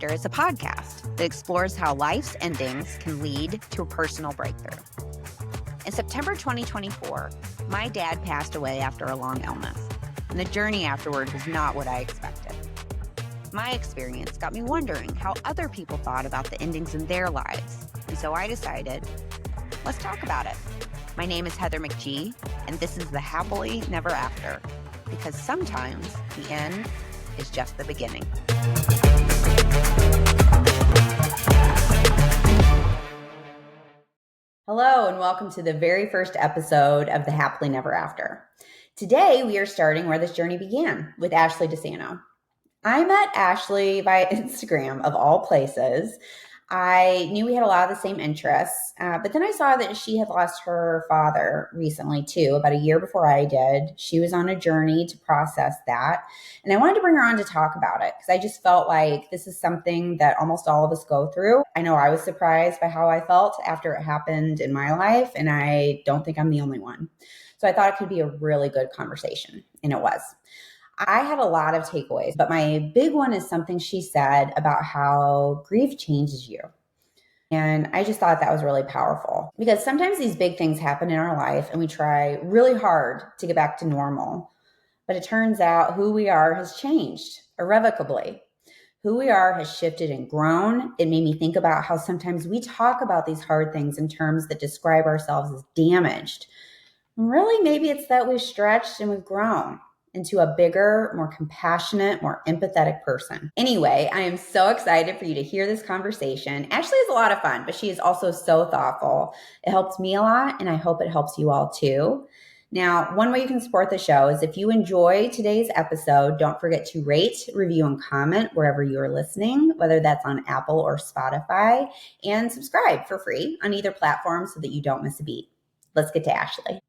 After is a podcast that explores how life's endings can lead to a personal breakthrough. In September 2024, my dad passed away after a long illness, and the journey afterward was not what I expected. My experience got me wondering how other people thought about the endings in their lives, and so I decided, let's talk about it. My name is Heather McGee, and this is the Happily Never After, because sometimes the end is just the beginning. Hello, and welcome to the very first episode of the Happily Never After. Today, we are starting where this journey began, with Ashley Desanno. I met Ashley via Instagram, of all places. I knew we had a lot of the same interests, but then I saw that she had lost her father recently too, about a year before I did. She was on a journey to process that, and I wanted to bring her on to talk about it because I just felt like this is something that almost all of us go through. I know I was surprised by how I felt after it happened in my life, and I don't think I'm the only one. So I thought it could be a really good conversation, and it was. I had a lot of takeaways, but my big one is something she said about how grief changes you. And I just thought that was really powerful because sometimes these big things happen in our life and we try really hard to get back to normal. But it turns out who we are has changed irrevocably. Who we are has shifted and grown. It made me think about how sometimes we talk about these hard things in terms that describe ourselves as damaged. And really, maybe it's that we've stretched and we've grown into a bigger, more compassionate, more empathetic person. Anyway, I am so excited for you to hear this conversation. Ashley is a lot of fun, but she is also so thoughtful. It helps me a lot, and I hope it helps you all too. Now, one way you can support the show is if you enjoy today's episode, don't forget to rate, review, and comment wherever you are listening, whether that's on Apple or Spotify, and subscribe for free on either platform so that you don't miss a beat. Let's get to Ashley.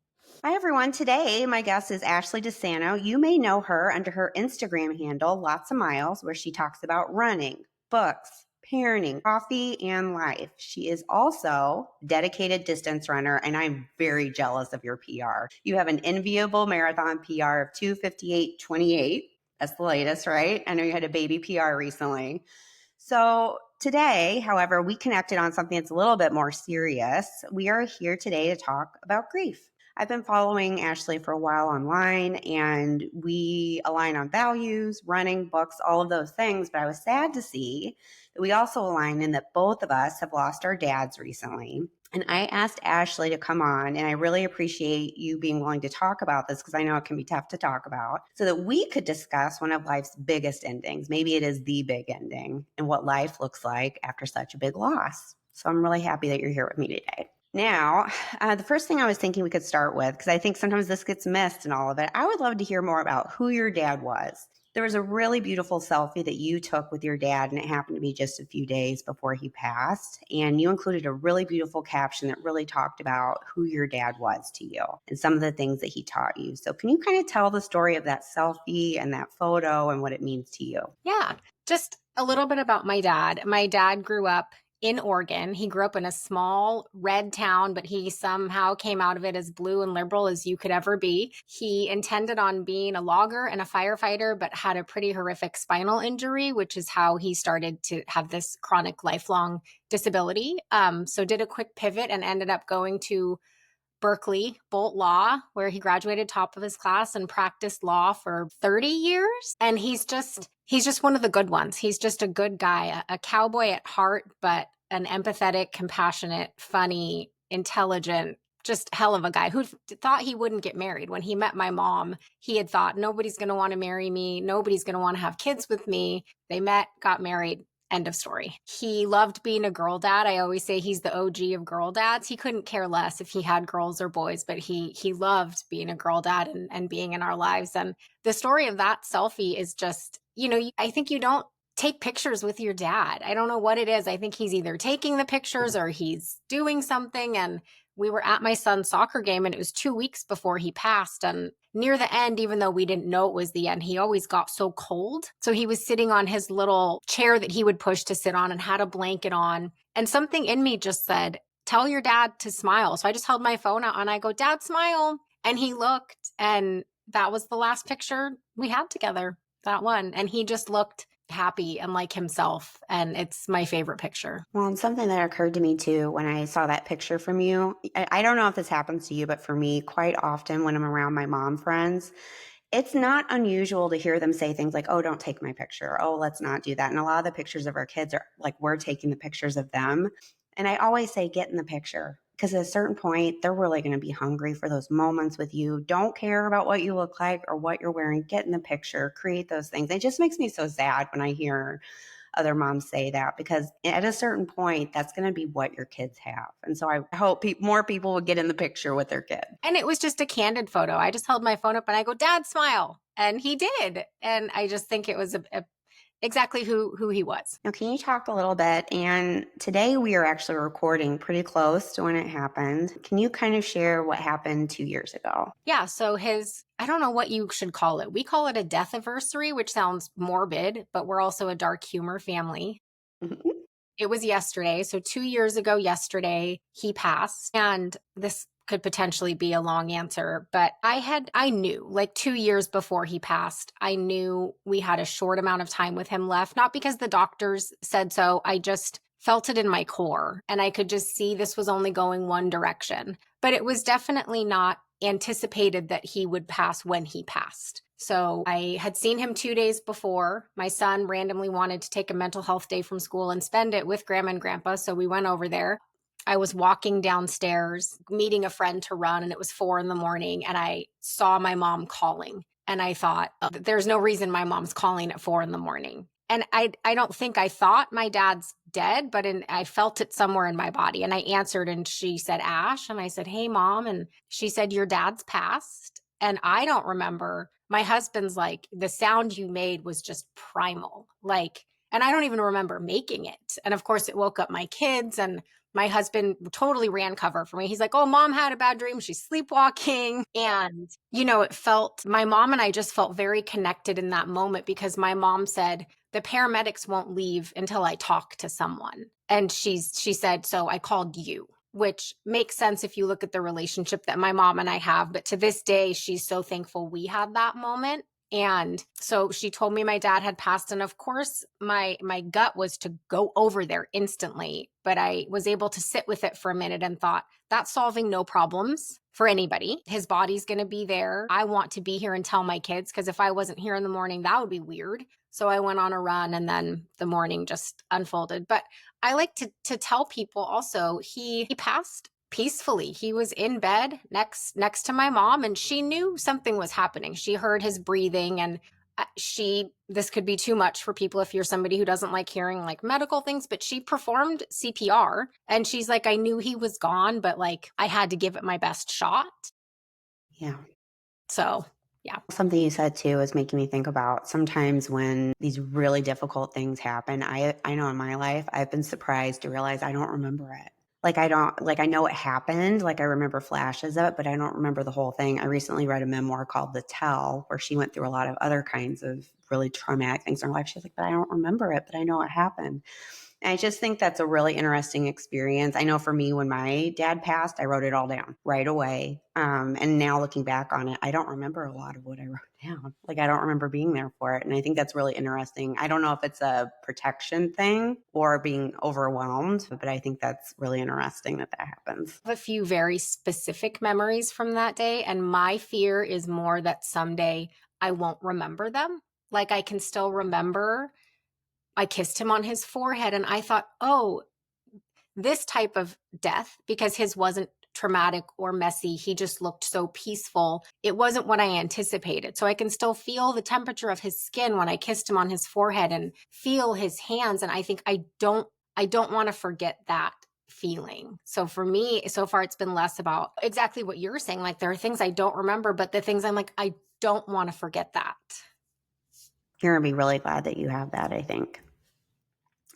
Hi, everyone. Today, my guest is Ashley Desanno. You may know her under her Instagram handle, Lots of Miles, where she talks about running, books, parenting, coffee, and life. She is also a dedicated distance runner, and I'm very jealous of your PR. You have an enviable marathon PR of 2:58:28. That's the latest, right? I know you had a baby PR recently. So today, however, we connected on something that's a little bit more serious. We are here today to talk about grief. I've been following Ashley for a while online, and we align on values, running, books, all of those things. But I was sad to see that we also align in that both of us have lost our dads recently. And I asked Ashley to come on, and I really appreciate you being willing to talk about this because I know it can be tough to talk about, so that we could discuss one of life's biggest endings. Maybe it is the big ending and what life looks like after such a big loss. So I'm really happy that you're here with me today. Now, the first thing I was thinking we could start with, because I think sometimes this gets missed in all of it, I would love to hear more about who your dad was. There was a really beautiful selfie that you took with your dad, and it happened to be just a few days before he passed. And you included a really beautiful caption that really talked about who your dad was to you and some of the things that he taught you. So can you kind of tell the story of that selfie and that photo and what it means to you? Yeah, just a little bit about my dad. My dad grew up in Oregon. He grew up in a small red town, but he somehow came out of it as blue and liberal as you could ever be. He intended on being a logger and a firefighter, but had a pretty horrific spinal injury, which is how he started to have this chronic lifelong disability. So did a quick pivot and ended up going to Berkeley, Bolt Law, where he graduated top of his class and practiced law for 30 years. And he's just one of the good ones. He's just a good guy, a cowboy at heart, but an empathetic, compassionate, funny, intelligent, just hell of a guy who thought he wouldn't get married. When he met my mom, he had thought, nobody's going to want to marry me. Nobody's going to want to have kids with me. They met, got married. End of story. He loved being a girl dad. I always say he's the OG of girl dads. He couldn't care less if he had girls or boys, but he loved being a girl dad and being in our lives. And the story of that selfie is just, I think you don't take pictures with your dad. I don't know what it is. I think he's either taking the pictures or he's doing something. And we were at my son's soccer game, and it was 2 weeks before he passed. And near the end, even though we didn't know it was the end, he always got so cold. So he was sitting on his little chair that he would push to sit on and had a blanket on. And something in me just said, tell your dad to smile. So I just held my phone out and I go, Dad, smile. And he looked, and that was the last picture we had together, that one. And he just looked happy and like himself. And it's my favorite picture. Well, and something that occurred to me too when I saw that picture from you, I don't know if this happens to you, but for me, quite often when I'm around my mom friends, it's not unusual to hear them say things like, "Oh, don't take my picture. Oh, let's not do that." And a lot of the pictures of our kids are like we're taking the pictures of them. And I always say, get in the picture. Because at a certain point, they're really going to be hungry for those moments with you. Don't care about what you look like or what you're wearing. Get in the picture, create those things. It just makes me so sad when I hear other moms say that because at a certain point, that's going to be what your kids have. And so I hope more people will get in the picture with their kid. And it was just a candid photo. I just held my phone up and I go, Dad, smile. And he did. And I just think it was exactly who he was. Now, can you talk a little bit? And today we are actually recording pretty close to when it happened. Can you kind of share what happened 2 years ago? Yeah. So I don't know what you should call it. We call it a death anniversary, which sounds morbid, but we're also a dark humor family. Mhm. It was yesterday. So 2 years ago, yesterday, he passed. And this could potentially be a long answer, but I knew like 2 years before he passed, I knew we had a short amount of time with him left, not because the doctors said so. I just felt it in my core and I could just see this was only going one direction, but it was definitely not anticipated that he would pass when he passed. So I had seen him 2 days before. My son randomly wanted to take a mental health day from school and spend it with grandma and grandpa. So we went over there. I was walking downstairs, meeting a friend to run, and it was 4 a.m. And I saw my mom calling. And I thought, oh, there's no reason my mom's calling at 4 a.m. And I don't think I thought my dad's dead, but I felt it somewhere in my body. And I answered and she said, Ash. And I said, hey, Mom. And she said, your dad's passed. And I don't remember. My husband's like, the sound you made was just primal. Like, and I don't even remember making it. And of course, it woke up my kids and my husband totally ran cover for me. He's like, oh, Mom had a bad dream. She's sleepwalking. And, my mom and I just felt very connected in that moment because my mom said, the paramedics won't leave until I talk to someone. And she said, so I called you, which makes sense if you look at the relationship that my mom and I have. But to this day, she's so thankful we had that moment. And so she told me my dad had passed. And of course, my gut was to go over there instantly. But I was able to sit with it for a minute and thought, that's solving no problems for anybody. His body's going to be there. I want to be here and tell my kids because if I wasn't here in the morning, that would be weird. So I went on a run and then the morning just unfolded. But I like to tell people also he passed peacefully. He was in bed next to my mom and she knew something was happening. She heard his breathing and this could be too much for people if you're somebody who doesn't like hearing like medical things, but she performed CPR and she's like, I knew he was gone, but like I had to give it my best shot. Yeah. So yeah. Something you said too is making me think about sometimes when these really difficult things happen. I know in my life, I've been surprised to realize I don't remember it. I know it happened. Like I remember flashes of it, but I don't remember the whole thing. I recently read a memoir called The Tell, where she went through a lot of other kinds of really traumatic things in her life. She's like, but I don't remember it, but I know it happened. And I just think that's a really interesting experience. I know for me, when my dad passed, I wrote it all down right away. And now looking back on it, I don't remember a lot of what I wrote down. Like I don't remember being there for it. And I think that's really interesting. I don't know if it's a protection thing or being overwhelmed, but I think that's really interesting that happens. I have a few very specific memories from that day. And my fear is more that someday I won't remember them. Like I can still remember I kissed him on his forehead and I thought, oh, this type of death, because his wasn't traumatic or messy. He just looked so peaceful. It wasn't what I anticipated. So I can still feel the temperature of his skin when I kissed him on his forehead and feel his hands. And I think I don't want to forget that feeling. So for me, so far, it's been less about exactly what you're saying. Like there are things I don't remember, but the things I'm like, I don't want to forget that. You're going to be really glad that you have that, I think.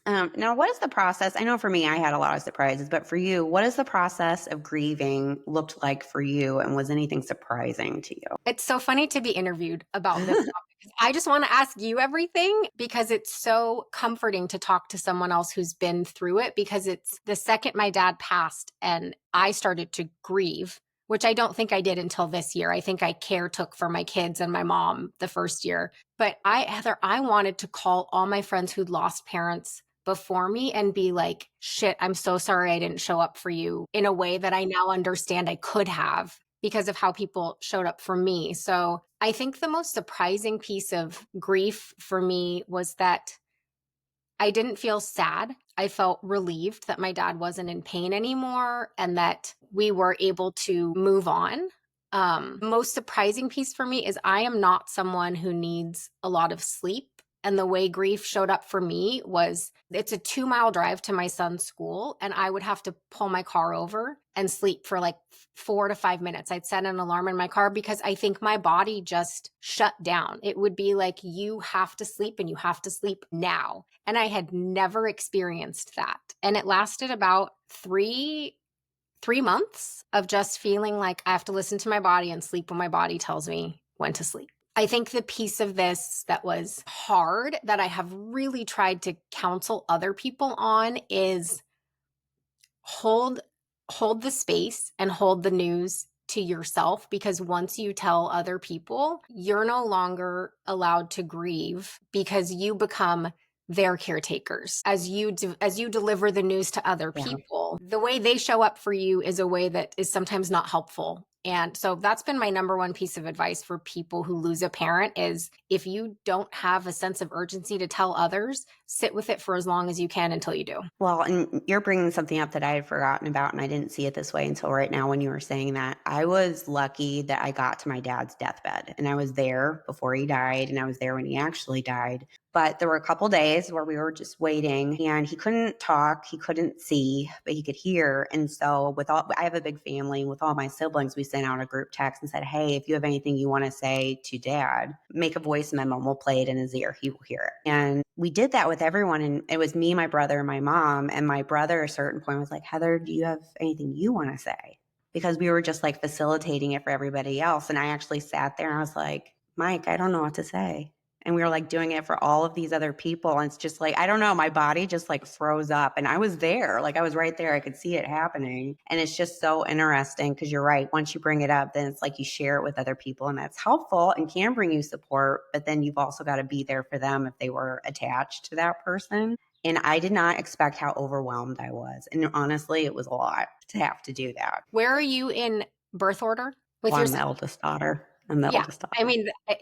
Now, what is the process? I know for me, I had a lot of surprises, but for you, what is the process of grieving looked like for you? And was anything surprising to you? It's so funny to be interviewed about this topic. I just want to ask you everything because it's so comforting to talk to someone else who's been through it because it's the second my dad passed and I started to grieve, which I don't think I did until this year. I think I took for my kids and my mom the first year. But Heather, I wanted to call all my friends who'd lost parents before me and be like, shit, I'm so sorry I didn't show up for you in a way that I now understand I could have because of how people showed up for me. So I think the most surprising piece of grief for me was that I didn't feel sad. I felt relieved that my dad wasn't in pain anymore and that we were able to move on. Most surprising piece for me is I am not someone who needs a lot of sleep. And the way grief showed up for me was it's a 2-mile drive to my son's school, and I would have to pull my car over and sleep for like 4 to 5 minutes. I'd set an alarm in my car because I think my body just shut down. It would be like, you have to sleep and you have to sleep now. And I had never experienced that. And it lasted about 3 months of just feeling like I have to listen to my body and sleep when my body tells me when to sleep. I think the piece of this that was hard that I have really tried to counsel other people on is hold the space and hold the news to yourself, because once you tell other people, you're no longer allowed to grieve because you become their caretakers. As you deliver the news to other people, the way they show up for you is a way that is sometimes not helpful. And so that's been my number one piece of advice for people who lose a parent is if you don't have a sense of urgency to tell others, sit with it for as long as you can until you do. Well, and you're bringing something up that I had forgotten about, and I didn't see it this way until right now when you were saying that. I was lucky that I got to my dad's deathbed, and I was there before he died, and I was there when he actually died. But there were a couple days where we were just waiting, and he couldn't talk, he couldn't see, but he could hear. And so I have a big family. With all my siblings, we sent out a group text and said, hey, if you have anything you want to say to dad, make a voice memo. We'll play it in his ear. He will hear it. And we did that with everyone. And it was me, my brother, and my mom. And my brother at a certain point was like, Heather, do you have anything you want to say? Because we were just like facilitating it for everybody else. And I actually sat there and I was like, Mike, I don't know what to say. And we were like doing it for all of these other people. And it's just like, I don't know, my body just like froze up. And I was there, like I was right there. I could see it happening. And it's just so interesting because you're right. Once you bring it up, then it's like you share it with other people and that's helpful and can bring you support. But then you've also got to be there for them if they were attached to that person. And I did not expect how overwhelmed I was. And honestly, it was a lot to have to do that. Where are you in birth order with I'm the eldest daughter. I'm the eldest daughter. I mean, this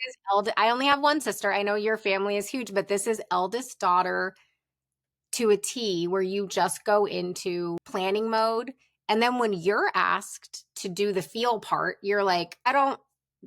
is I only have one sister. I know your family is huge, but this is eldest daughter to a T, where you just go into planning mode. And then when you're asked to do the feel part, you're like,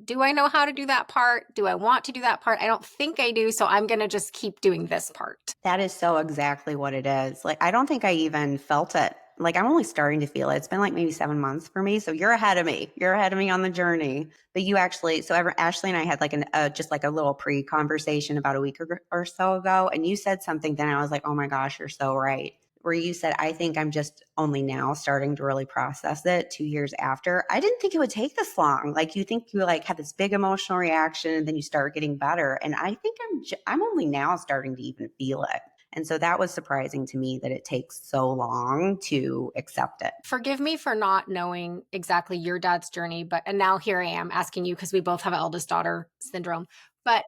do I know how to do that part? Do I want to do that part? I don't think I do. So I'm going to just keep doing this part. That is so exactly what it is. Like, I don't think I even felt it. Like, I'm only starting to feel it. It's been like maybe 7 months for me. So you're ahead of me. You're ahead of me on the journey. But you actually, Ashley and I had like just like a little pre-conversation about a week or so ago. And you said something, then I was like, oh my gosh, you're so right. Where you said, I think I'm just only now starting to really process it 2 years after. I didn't think it would take this long. Like, you think you like have this big emotional reaction and then you start getting better. And I think I'm only now starting to even feel it. And so that was surprising to me that it takes so long to accept it. Forgive me for not knowing exactly your dad's journey, and now here I am asking you because we both have eldest daughter syndrome. But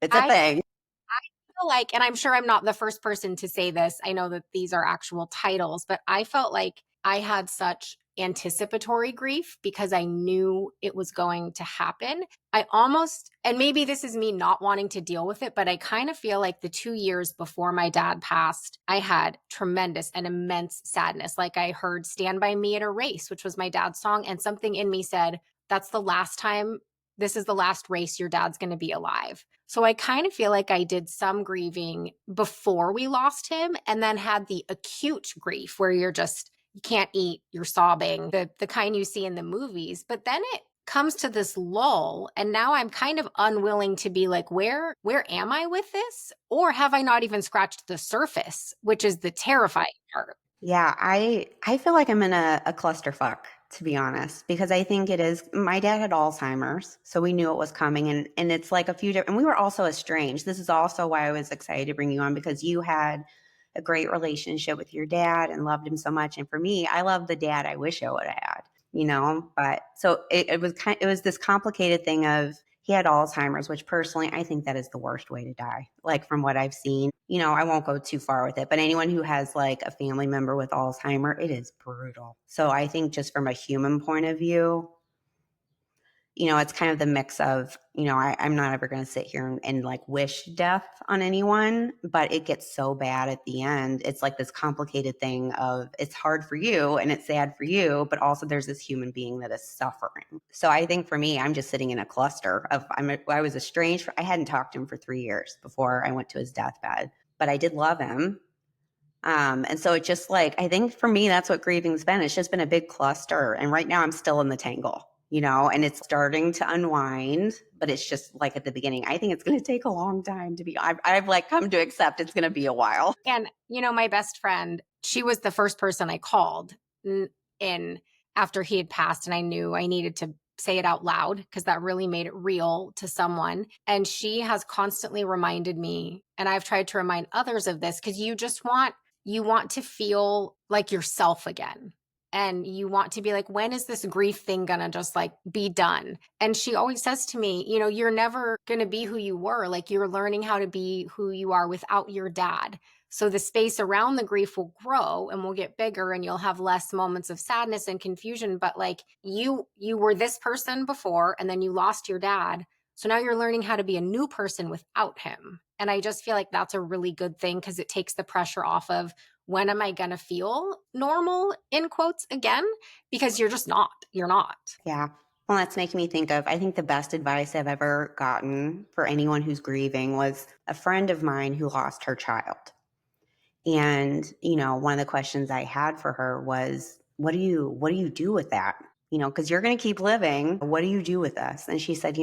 it's a thing. I feel like, and I'm sure I'm not the first person to say this, I know that these are actual titles, but I felt like I had such anticipatory grief because I knew it was going to happen. And maybe this is me not wanting to deal with it, but I kind of feel like the 2 years before my dad passed, I had tremendous and immense sadness. Like I heard Stand By Me at a race, which was my dad's song. And something in me said, that's the last time, this is the last race your dad's going to be alive. So I kind of feel like I did some grieving before we lost him and then had the acute grief where you can't eat, you're sobbing, the kind you see in the movies. But then it comes to this lull. And now I'm kind of unwilling to be like, where am I with this? Or have I not even scratched the surface, which is the terrifying part. Yeah, I feel like I'm in a clusterfuck, to be honest, because I think it is, my dad had Alzheimer's, so we knew it was coming. And it's like a few different, and we were also estranged. This is also why I was excited to bring you on, because you had a great relationship with your dad and loved him so much. And for me, I love the dad I wish I would have had. but so it was this complicated thing of, he had Alzheimer's, which personally, I think that is the worst way to die. Like from what I've seen, I won't go too far with it, but anyone who has like a family member with Alzheimer, it is brutal. So I think just from a human point of view, it's kind of the mix of, I'm not ever going to sit here and like wish death on anyone, but it gets so bad at the end. It's like this complicated thing of, it's hard for you and it's sad for you, but also there's this human being that is suffering. So I think for me, I'm just sitting in a cluster of, I was estranged. I hadn't talked to him for 3 years before I went to his deathbed, but I did love him. And so it just like, I think for me, that's what grieving's been. It's just been a big cluster. And right now I'm still in the tangle, and it's starting to unwind, but it's just like at the beginning. I think it's going to take a long time I've like come to accept it's going to be a while. And, my best friend, she was the first person I called in after he had passed. And I knew I needed to say it out loud because that really made it real to someone. And she has constantly reminded me, and I've tried to remind others of this, because you want to feel like yourself again. And you want to be like, when is this grief thing gonna just like be done? And she always says to me, you're never gonna be who you were. Like, you're learning how to be who you are without your dad. So the space around the grief will grow and will get bigger, and you'll have less moments of sadness and confusion. But like, you were this person before, and then you lost your dad. So now you're learning how to be a new person without him. And I just feel like that's a really good thing, because it takes the pressure off of, when am I going to feel normal, in quotes, again? Because you're just not. You're not. Yeah. Well, that's making me think of, I think the best advice I've ever gotten for anyone who's grieving was a friend of mine who lost her child. And, one of the questions I had for her was, what do you do with that? Because you're going to keep living. What do you do with this? And she said,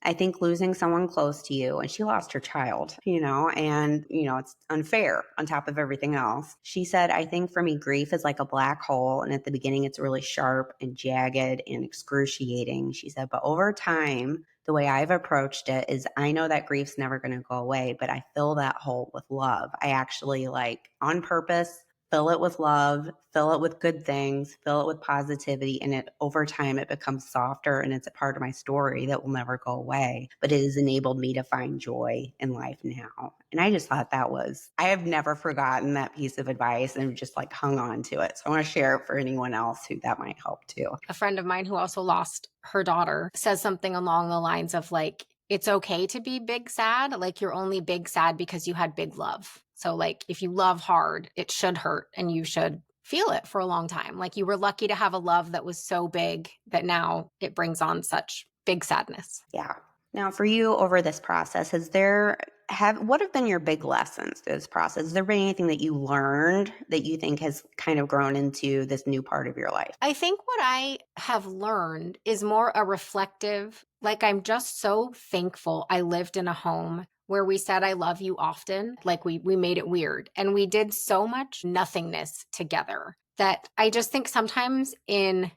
I think losing someone close to you, and she lost her child, and, it's unfair on top of everything else. She said, I think for me, grief is like a black hole. And at the beginning, it's really sharp and jagged and excruciating. She said, but over time, the way I've approached it is, I know that grief's never going to go away, but I fill that hole with love. I actually, like, on purpose, fill it with love, fill it with good things, fill it with positivity. And over time, it becomes softer, and it's a part of my story that will never go away. But it has enabled me to find joy in life now. And I just thought I have never forgotten that piece of advice, and just like hung on to it. So I want to share it for anyone else who that might help too. A friend of mine who also lost her daughter says something along the lines of like, it's okay to be big sad. Like, you're only big sad because you had big love. So like, if you love hard, it should hurt, and you should feel it for a long time. Like, you were lucky to have a love that was so big that now it brings on such big sadness. Yeah. Now, for you over this process, what have been your big lessons through this process? Has there been anything that you learned that you think has kind of grown into this new part of your life? I think what I have learned is more a reflective, like, I'm just so thankful I lived in a home where we said, I love you often. Like, we made it weird. And we did so much nothingness together that I just think sometimes in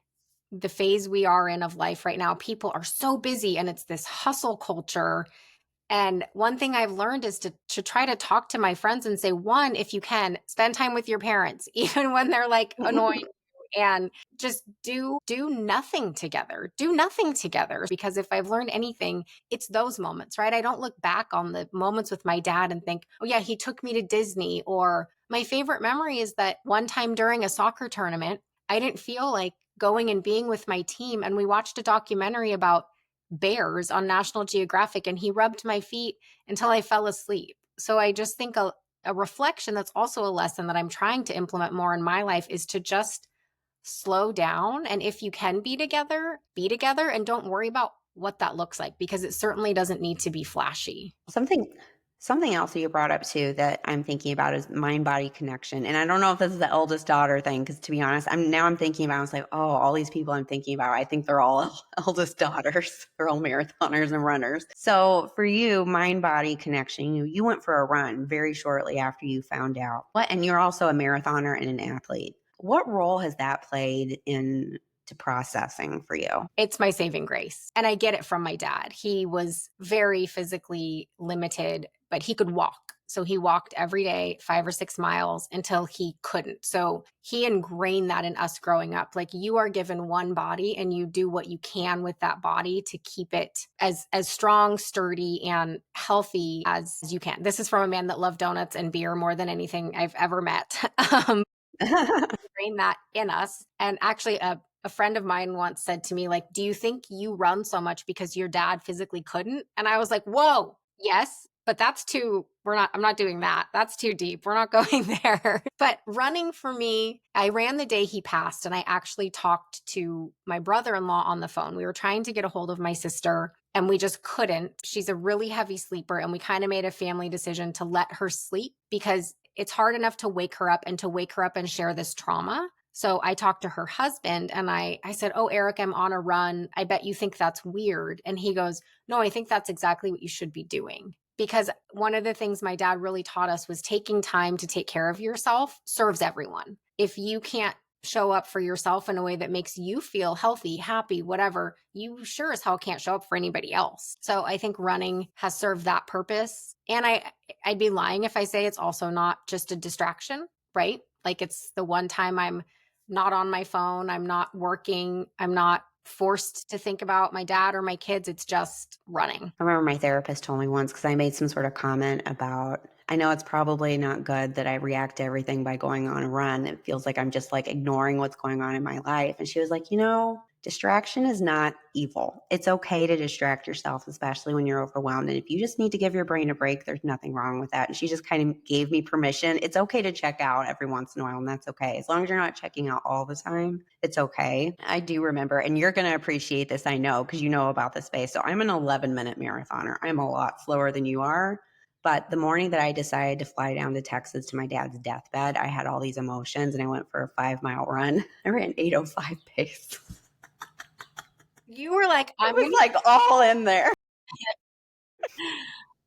the phase we are in of life right now, people are so busy, and it's this hustle culture. And one thing I've learned is to try to talk to my friends and say, one, if you can, spend time with your parents, even when they're like annoying, and just do nothing together. Do nothing together. Because if I've learned anything, it's those moments, right? I don't look back on the moments with my dad and think, oh yeah, he took me to Disney. Or my favorite memory is that one time during a soccer tournament, I didn't feel like going and being with my team, and we watched a documentary about bears on National Geographic, and he rubbed my feet until I fell asleep. So I just think a reflection that's also a lesson that I'm trying to implement more in my life is to just slow down. And if you can be together, and don't worry about what that looks like, because it certainly doesn't need to be flashy. Something else that you brought up too that I'm thinking about is mind-body connection. And I don't know if this is the eldest daughter thing, because to be honest, I'm thinking about, I was like, oh, all these people I'm thinking about, I think they're all eldest daughters. They're all marathoners and runners. So for you, mind-body connection, you went for a run very shortly after you found out. And you're also a marathoner and an athlete. What role has that played in to processing for you? It's my saving grace. And I get it from my dad. He was very physically limited, but he could walk. So he walked every day 5 or 6 miles until he couldn't. So he ingrained that in us growing up. Like, you are given one body and you do what you can with that body to keep it as strong, sturdy, and healthy as you can. This is from a man that loved donuts and beer more than anything I've ever met. Ingrained that in us. And actually, a friend of mine once said to me, like, do you think you run so much because your dad physically couldn't? And I was like, whoa, yes, but I'm not doing that. That's too deep. We're not going there. But running for me, I ran the day he passed, and I actually talked to my brother-in-law on the phone. We were trying to get a hold of my sister, and we just couldn't. She's a really heavy sleeper, and we kind of made a family decision to let her sleep because it's hard enough to wake her up and share this trauma. So I talked to her husband and I said, oh, Eric, I'm on a run. I bet you think that's weird. And he goes, no, I think that's exactly what you should be doing. Because one of the things my dad really taught us was taking time to take care of yourself serves everyone. If you can't show up for yourself in a way that makes you feel healthy, happy, whatever, you sure as hell can't show up for anybody else. So I think running has served that purpose. And I'd be lying if I say it's also not just a distraction, right? Like, it's the one time I'm not on my phone, I'm not working, I'm not forced to think about my dad or my kids. It's just running. I remember my therapist told me once, because I made some sort of comment about, I know it's probably not good that I react to everything by going on a run. It feels like I'm just like ignoring what's going on in my life. And she was like, distraction is not evil. It's okay to distract yourself, especially when you're overwhelmed. And if you just need to give your brain a break, there's nothing wrong with that. And she just kind of gave me permission. It's okay to check out every once in a while, and that's okay. As long as you're not checking out all the time, it's okay. I do remember, and you're going to appreciate this, I know, because you know about the space. So I'm an 11-minute marathoner. I'm a lot slower than you are. But the morning that I decided to fly down to Texas to my dad's deathbed, I had all these emotions and I went for a 5-mile run. I ran 8:05 pace. You were like, I was like all in there.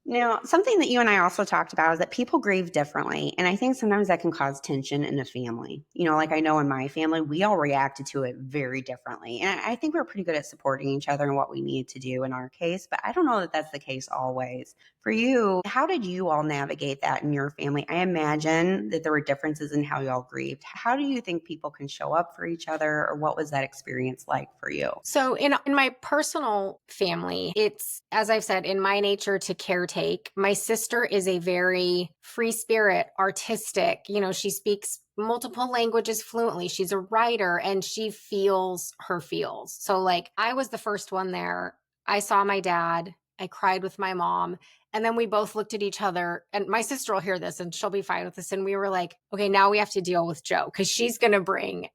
Now, something that you and I also talked about is that people grieve differently. And I think sometimes that can cause tension in a family. Like I know in my family, we all reacted to it very differently. And I think we're pretty good at supporting each other and what we need to do in our case. But I don't know that that's the case always. For you, how did you all navigate that in your family? I imagine that there were differences in how y'all grieved. How do you think people can show up for each other, or what was that experience like for you? So in my personal family, it's, as I've said, in my nature to caretake. My sister is a very free spirit, artistic. She speaks multiple languages fluently. She's a writer and she feels her feels. So like, I was the first one there. I saw my dad. I cried with my mom. And then we both looked at each other, and my sister will hear this and she'll be fine with this. And we were like, okay, now we have to deal with Joe because she's going to bring,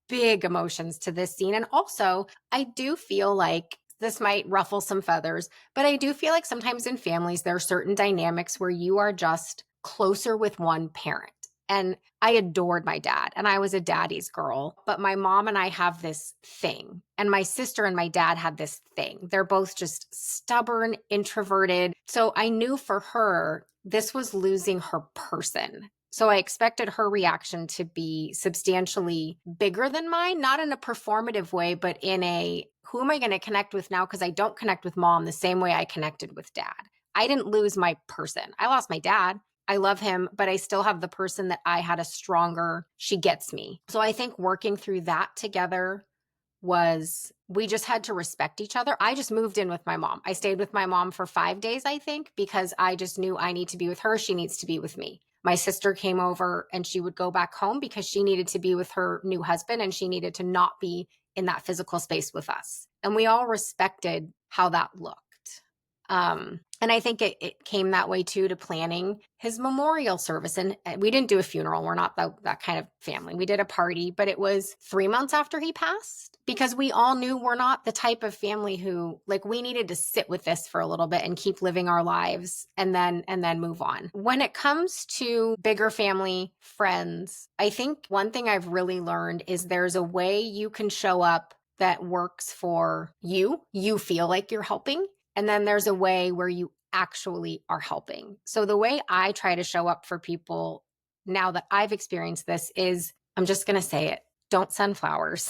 big emotions to this scene. And also, I do feel like this might ruffle some feathers, but I do feel like sometimes in families, there are certain dynamics where you are just closer with one parent. And I adored my dad and I was a daddy's girl, but my mom and I have this thing. And my sister and my dad had this thing. They're both just stubborn, introverted. So I knew for her, this was losing her person. So I expected her reaction to be substantially bigger than mine, not in a performative way, but in a, who am I going to connect with now? Because I don't connect with mom the same way I connected with dad. I didn't lose my person. I lost my dad. I love him, but I still have the person that I had a stronger, she gets me. So I think working through that together we just had to respect each other. I just moved in with my mom. I stayed with my mom for 5 days, I think, because I just knew I need to be with her. She needs to be with me. My sister came over and she would go back home because she needed to be with her new husband and she needed to not be in that physical space with us. And we all respected how that looked. And I think it came that way too, to planning his memorial service. And we didn't do a funeral. We're not that kind of family. We did a party, but it was 3 months after he passed because we all knew we're not the type of family who, like, we needed to sit with this for a little bit and keep living our lives and then move on. When it comes to bigger family, friends, I think one thing I've really learned is there's a way you can show up that works for you. You feel like you're helping. And then there's a way where you actually are helping. So the way I try to show up for people now that I've experienced this is, I'm just going to say it, don't send flowers.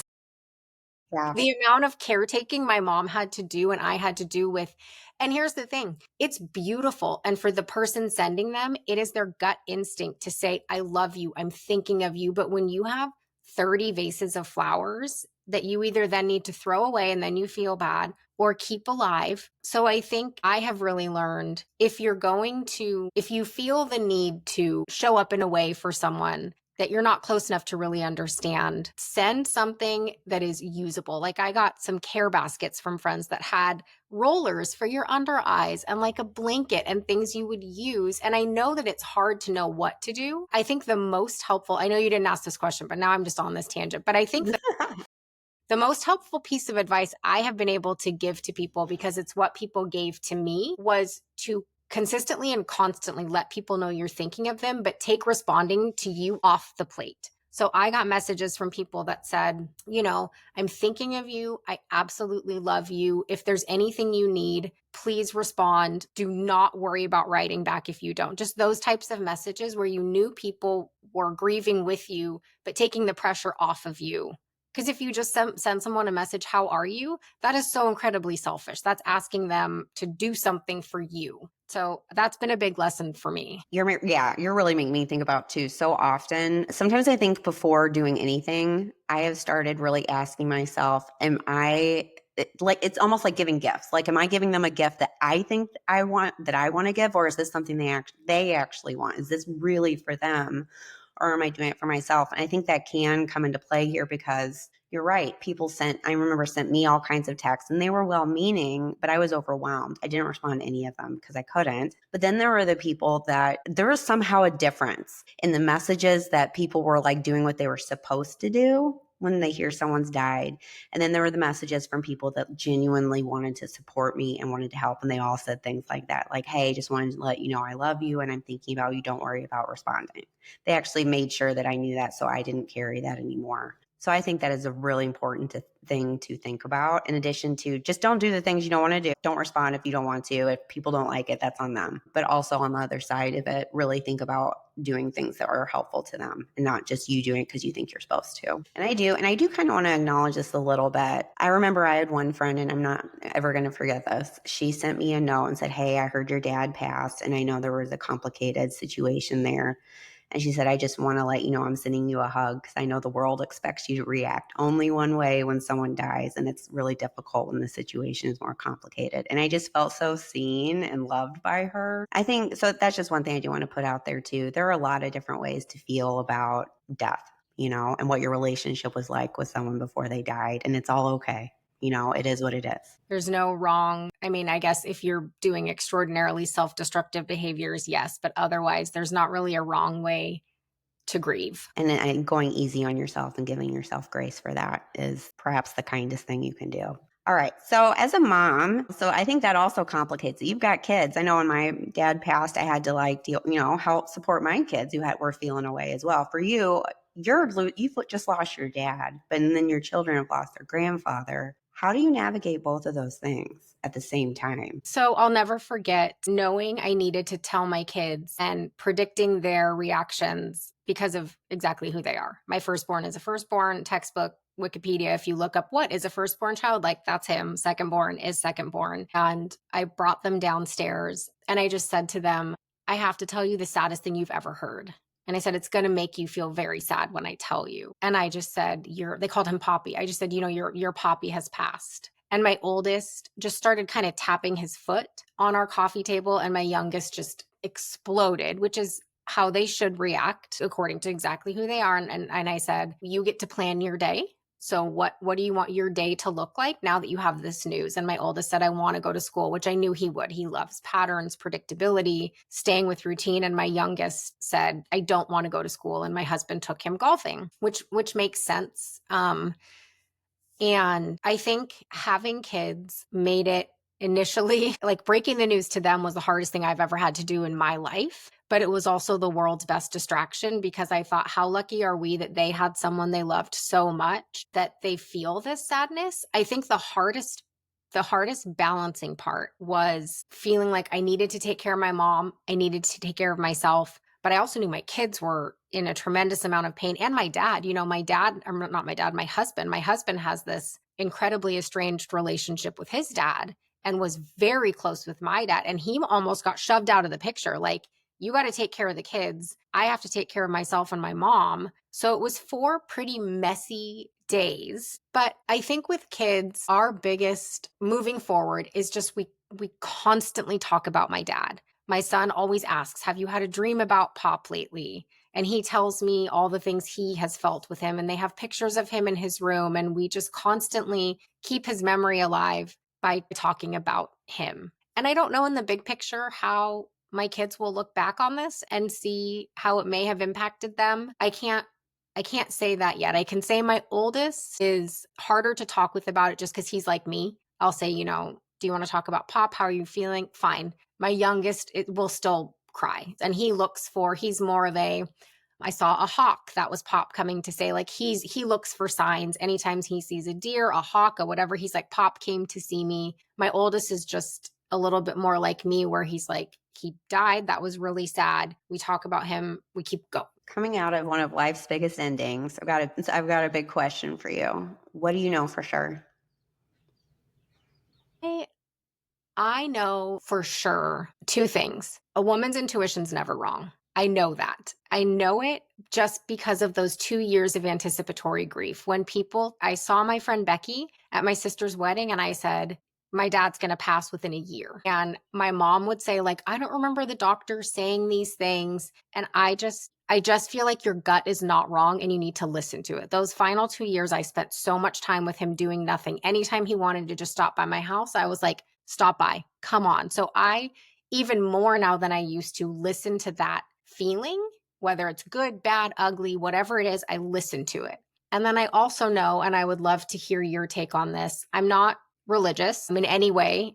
Yeah. The amount of caretaking my mom had to do and I had to do with, and here's the thing, it's beautiful. And for the person sending them, it is their gut instinct to say, I love you, I'm thinking of you. But when you have 30 vases of flowers that you either then need to throw away and then you feel bad or keep alive. So I think I have really learned if you feel the need to show up in a way for someone that you're not close enough to really understand, send something that is usable. Like I got some care baskets from friends that had rollers for your under eyes and like a blanket and things you would use. And I know that it's hard to know what to do. I think the most helpful, I know you didn't ask this question, but now I'm just on this tangent, but I think the most helpful piece of advice I have been able to give to people, because it's what people gave to me, was to consistently and constantly let people know you're thinking of them, but take responding to you off the plate. So I got messages from people that said, I'm thinking of you. I absolutely love you. If there's anything you need, please respond. Do not worry about writing back if you don't. Just those types of messages where you knew people were grieving with you, but taking the pressure off of you. Because if you just send someone a message, how are you? That is so incredibly selfish. That's asking them to do something for you. So that's been a big lesson for me. You're really making me think about too. So often, sometimes I think before doing anything, I have started really asking myself, it's almost like giving gifts. Like, am I giving them a gift that I think I want to give, or is this something they actually want? Is this really for them? Or am I doing it for myself? And I think that can come into play here because you're right. I remember sent me all kinds of texts and they were well meaning, but I was overwhelmed. I didn't respond to any of them because I couldn't. But then there were the people that there was somehow a difference in the messages that people were like doing what they were supposed to do when they hear someone's died. And then there were the messages from people that genuinely wanted to support me and wanted to help. And they all said things like that, like, hey, just wanted to let you know I love you and I'm thinking about you. Don't worry about responding. They actually made sure that I knew that so I didn't carry that anymore. So I think that is a really important thing to think about, in addition to just don't do the things you don't want to do. Don't respond if you don't want to. If people don't like it, that's on them. But also on the other side of it, really think about doing things that are helpful to them and not just you doing it because you think you're supposed to. And I do kind of want to acknowledge this a little bit. I remember I had one friend, and I'm not ever going to forget this. She sent me a note and said, hey, I heard your dad passed, and I know there was a complicated situation there. And she said, I just want to let you know I'm sending you a hug because I know the world expects you to react only one way when someone dies. And it's really difficult when the situation is more complicated. And I just felt so seen and loved by her. I think, so that's just one thing I do want to put out there too. There are a lot of different ways to feel about death, and what your relationship was like with someone before they died. And it's all okay. It is what it is. There's no wrong. I mean, I guess if you're doing extraordinarily self-destructive behaviors, yes, but otherwise there's not really a wrong way to grieve. And going easy on yourself and giving yourself grace for that is perhaps the kindest thing you can do. All right. So as a mom, I think that also complicates it. You've got kids. I know when my dad passed, I had to help support my kids who were feeling away as well. For you, you've just lost your dad, but then your children have lost their grandfather. How do you navigate both of those things at the same time? So I'll never forget knowing I needed to tell my kids and predicting their reactions because of exactly who they are. My firstborn is a firstborn, textbook, Wikipedia. If you look up what is a firstborn child, like that's him. Secondborn is secondborn. And I brought them downstairs and I just said to them, I have to tell you the saddest thing you've ever heard. And I said, it's going to make you feel very sad when I tell you. And I just said, they called him Poppy. I just said, your Poppy has passed. And my oldest just started kind of tapping his foot on our coffee table. And my youngest just exploded, which is how they should react according to exactly who they are. And I said, you get to plan your day. So what do you want your day to look like now that you have this news? And my oldest said, I want to go to school, which I knew he would. He loves patterns, predictability, staying with routine. And my youngest said, I don't want to go to school. And my husband took him golfing, which makes sense. And I think having kids made it initially, like breaking the news to them was the hardest thing I've ever had to do in my life. But it was also the world's best distraction because I thought, how lucky are we that they had someone they loved so much that they feel this sadness? I think the hardest balancing part was feeling like I needed to take care of my mom. I needed to take care of myself. But I also knew my kids were in a tremendous amount of pain. And my dad, my husband has this incredibly estranged relationship with his dad and was very close with my dad. And he almost got shoved out of the picture. Like, you got to take care of the kids. I have to take care of myself and my mom. So it was 4 pretty messy days. But I think with kids, our biggest moving forward is just we constantly talk about my dad. My son always asks, "Have you had a dream about Pop lately?" And he tells me all the things he has felt with him. And they have pictures of him in his room. And we just constantly keep his memory alive by talking about him. And I don't know in the big picture how my kids will look back on this and see how it may have impacted them. I can't say that yet. I can say my oldest is harder to talk with about it just because he's like me. I'll say, do you want to talk about Pop? How are you feeling? Fine. My youngest, it will still cry. And he's more of I saw a hawk. That was Pop coming to say, like, he looks for signs. Anytime he sees a deer, a hawk, or whatever, he's like, Pop came to see me. My oldest is just a little bit more like me, where he's like, he died. That was really sad. We talk about him. We keep going. Coming out of one of life's biggest endings, I've got a big question for you. What do you know for sure? I know for sure 2 things. A woman's intuition's never wrong. I know that. I know it just because of those 2 years of anticipatory grief. I saw my friend Becky at my sister's wedding and I said, my dad's going to pass within a year. And my mom would say, like, I don't remember the doctor saying these things. And I just feel like your gut is not wrong and you need to listen to it. Those final 2 years, I spent so much time with him doing nothing. Anytime he wanted to just stop by my house, I was like, stop by, come on. So I, even more now than I used to, listen to that feeling, whether it's good, bad, ugly, whatever it is, I listen to it. And then I also know, and I would love to hear your take on this, I'm not religious. I mean, anyway,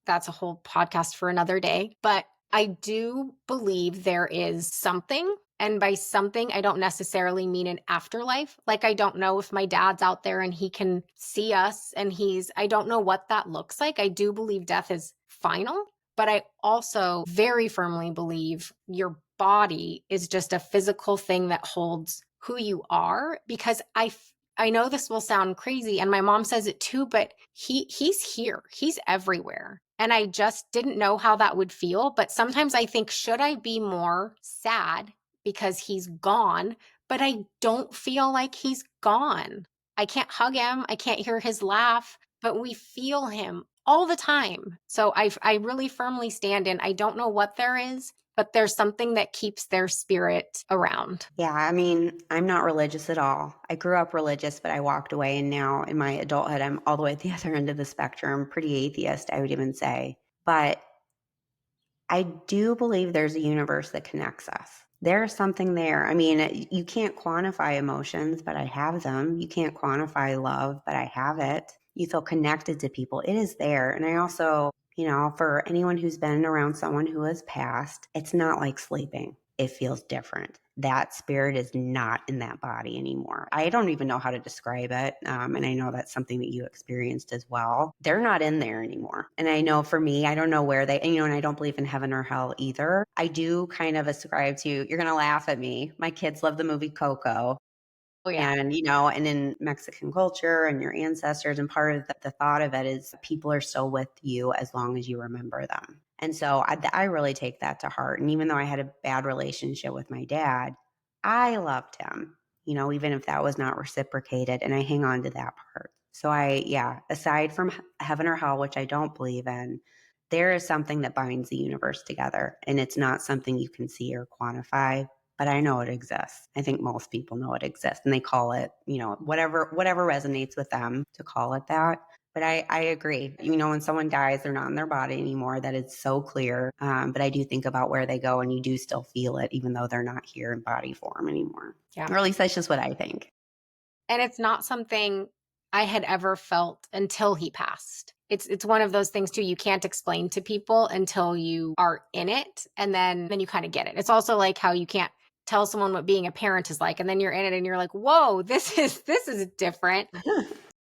that's a whole podcast for another day, but I do believe there is something. And by something, I don't necessarily mean an afterlife. Like, I don't know if my dad's out there and he can see us and I don't know what that looks like. I do believe death is final, but I also very firmly believe your body is just a physical thing that holds who you are, because I know this will sound crazy and my mom says it too, but he's here. He's everywhere. And I just didn't know how that would feel. But sometimes I think, should I be more sad because he's gone? But I don't feel like he's gone. I can't hug him. I can't hear his laugh, but we feel him all the time. So I really firmly stand in, I don't know what there is, but there's something that keeps their spirit around. Yeah, I mean, I'm not religious at all. I grew up religious, but I walked away. And now in my adulthood, I'm all the way at the other end of the spectrum, pretty atheist, I would even say. But I do believe there's a universe that connects us. There's something there. I mean, you can't quantify emotions, but I have them. You can't quantify love, but I have it. You feel connected to people. It is there. And I also, for anyone who's been around someone who has passed, it's not like sleeping. It feels different. That spirit is not in that body anymore. I don't even know how to describe it. And I know that's something that you experienced as well. They're not in there anymore. And I know for me, I don't know where and I don't believe in heaven or hell either. I do kind of ascribe to, you're going to laugh at me. My kids love the movie Coco. Oh, yeah. And, and in Mexican culture and your ancestors, and part of the thought of it is people are still with you as long as you remember them. And so I really take that to heart. And even though I had a bad relationship with my dad, I loved him, even if that was not reciprocated. And I hang on to that part. So aside from heaven or hell, which I don't believe in, there is something that binds the universe together. And it's not something you can see or quantify, but I know it exists. I think most people know it exists, and they call it, whatever resonates with them to call it that. But I agree. When someone dies, they're not in their body anymore. That is so clear. But I do think about where they go, and you do still feel it, even though they're not here in body form anymore. Yeah. Or at least that's just what I think. And it's not something I had ever felt until he passed. It's one of those things too, you can't explain to people until you are in it, and then you kind of get it. It's also like how you can't tell someone what being a parent is like, and then you're in it and you're like, whoa, this is different.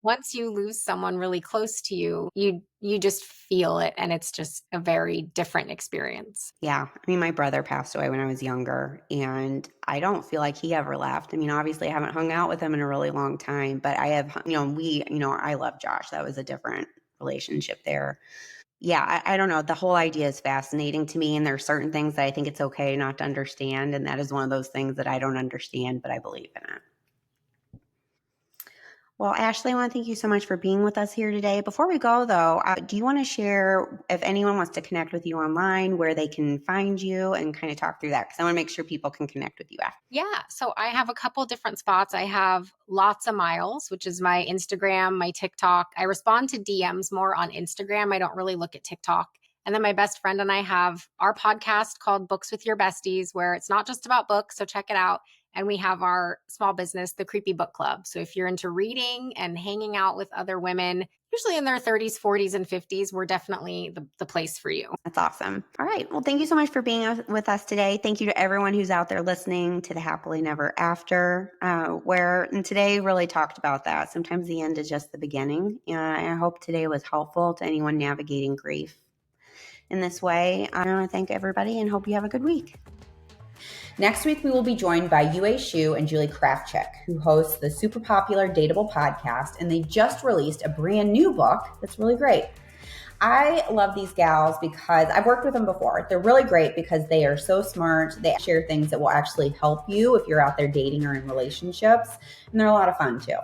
once you lose someone really close to you, you just feel it, and it's just a very different experience. Yeah. I mean, my brother passed away when I was younger, and I don't feel like he ever left. I mean, obviously, I haven't hung out with him in a really long time, but I have, I love Josh. That was a different relationship there. Yeah, I don't know. The whole idea is fascinating to me, and there are certain things that I think it's okay not to understand, and that is one of those things that I don't understand, but I believe in it. Well, Ashley, I want to thank you so much for being with us here today. Before we go, though, do you want to share if anyone wants to connect with you online, where they can find you and kind of talk through that? Because I want to make sure people can connect with you after. Yeah, so I have a couple different spots. I have Lots of Miles, which is my Instagram, my TikTok. I respond to DMs more on Instagram. I don't really look at TikTok. And then my best friend and I have our podcast called Books with Your Besties, where it's not just about books, so check it out. And we have our small business, the Creepy Book Club. So if you're into reading and hanging out with other women, usually in their 30s, 40s, and 50s, we're definitely the place for you. That's awesome. All right. Well, thank you so much for being with us today. Thank you to everyone who's out there listening to the Happily Never After, and today really talked about that. Sometimes the end is just the beginning. And I hope today was helpful to anyone navigating grief in this way. I want to thank everybody and hope you have a good week. Next week, we will be joined by Yue Shu and Julie Krafchick, who hosts the super popular Dateable podcast, and they just released a brand new book that's really great. I love these gals because I've worked with them before. They're really great because they are so smart. They share things that will actually help you if you're out there dating or in relationships, and they're a lot of fun too.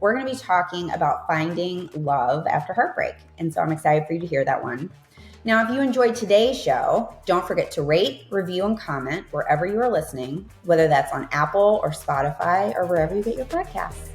We're going to be talking about finding love after heartbreak, and so I'm excited for you to hear that one. Now, if you enjoyed today's show, don't forget to rate, review, and comment wherever you are listening, whether that's on Apple or Spotify or wherever you get your podcasts.